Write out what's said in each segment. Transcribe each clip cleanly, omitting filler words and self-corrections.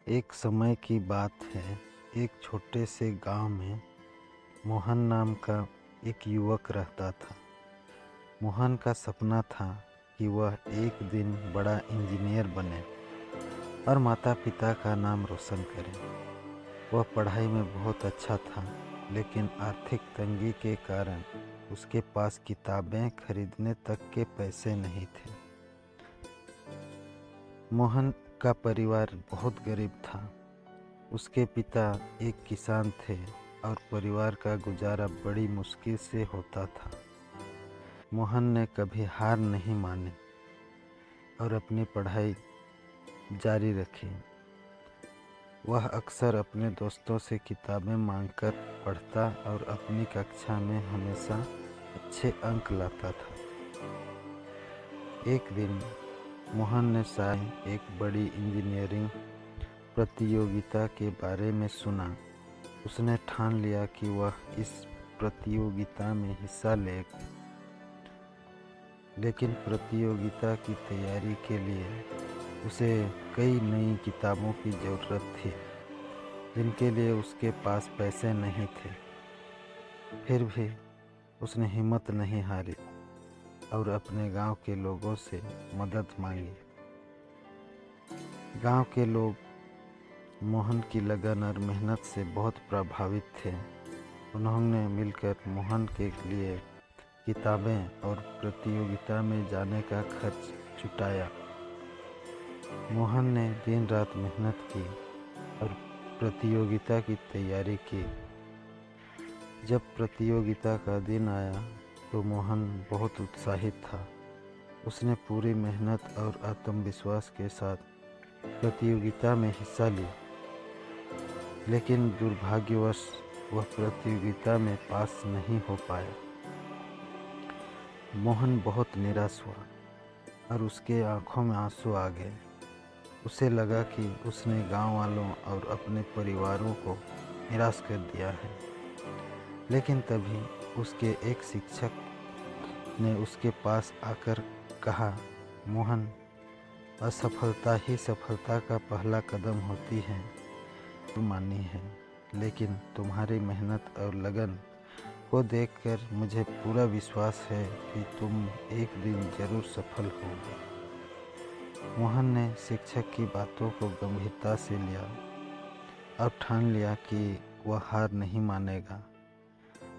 एक समय की बात है। एक छोटे से गांव में मोहन नाम का एक युवक रहता था। मोहन का सपना था कि वह एक दिन बड़ा इंजीनियर बने और माता पिता का नाम रोशन करे। वह पढ़ाई में बहुत अच्छा था, लेकिन आर्थिक तंगी के कारण उसके पास किताबें खरीदने तक के पैसे नहीं थे। मोहन का परिवार बहुत गरीब था। उसके पिता एक किसान थे और परिवार का गुजारा बड़ी मुश्किल से होता था। मोहन ने कभी हार नहीं मानी और अपनी पढ़ाई जारी रखी। वह अक्सर अपने दोस्तों से किताबें मांगकर पढ़ता और अपनी कक्षा में हमेशा अच्छे अंक लाता था। एक दिन मोहन ने शायद एक बड़ी इंजीनियरिंग प्रतियोगिता के बारे में सुना। उसने ठान लिया कि वह इस प्रतियोगिता में हिस्सा लेगा, लेकिन प्रतियोगिता की तैयारी के लिए उसे कई नई किताबों की ज़रूरत थी, जिनके लिए उसके पास पैसे नहीं थे। फिर भी उसने हिम्मत नहीं हारी और अपने गांव के लोगों से मदद मांगी। गांव के लोग मोहन की लगन और मेहनत से बहुत प्रभावित थे। उन्होंने मिलकर मोहन के लिए किताबें और प्रतियोगिता में जाने का खर्च जुटाया। मोहन ने दिन रात मेहनत की और प्रतियोगिता की तैयारी की। जब प्रतियोगिता का दिन आया तो मोहन बहुत उत्साहित था। उसने पूरी मेहनत और आत्मविश्वास के साथ प्रतियोगिता में हिस्सा लिया, लेकिन दुर्भाग्यवश वह प्रतियोगिता में पास नहीं हो पाया। मोहन बहुत निराश हुआ और उसके आंखों में आंसू आ गए। उसे लगा कि उसने गांव वालों और अपने परिवारों को निराश कर दिया है। लेकिन तभी उसके एक शिक्षक ने उसके पास आकर कहा, मोहन, असफलता ही सफलता का पहला कदम होती है। मानी है, लेकिन तुम्हारी मेहनत और लगन को देखकर मुझे पूरा विश्वास है कि तुम एक दिन जरूर सफल होगे। मोहन ने शिक्षक की बातों को गंभीरता से लिया और ठान लिया कि वह हार नहीं मानेगा।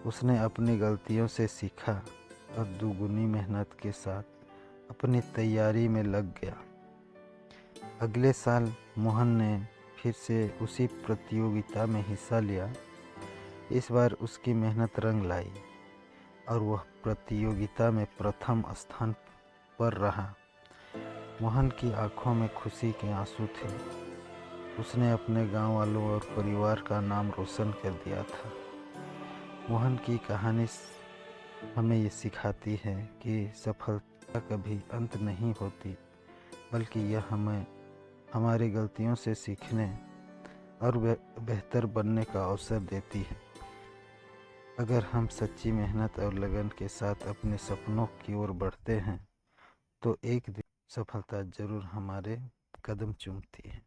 उसने अपनी गलतियों से सीखा और दुगुनी मेहनत के साथ अपनी तैयारी में लग गया। अगले साल मोहन ने फिर से उसी प्रतियोगिता में हिस्सा लिया। इस बार उसकी मेहनत रंग लाई और वह प्रतियोगिता में प्रथम स्थान पर रहा। मोहन की आंखों में खुशी के आंसू थे। उसने अपने गांव वालों और परिवार का नाम रोशन कर दिया था। मोहन की कहानी हमें ये सिखाती है कि सफलता कभी अंत नहीं होती, बल्कि यह हमें हमारी गलतियों से सीखने और बेहतर बनने का अवसर देती है। अगर हम सच्ची मेहनत और लगन के साथ अपने सपनों की ओर बढ़ते हैं तो एक दिन सफलता जरूर हमारे कदम चूमती है।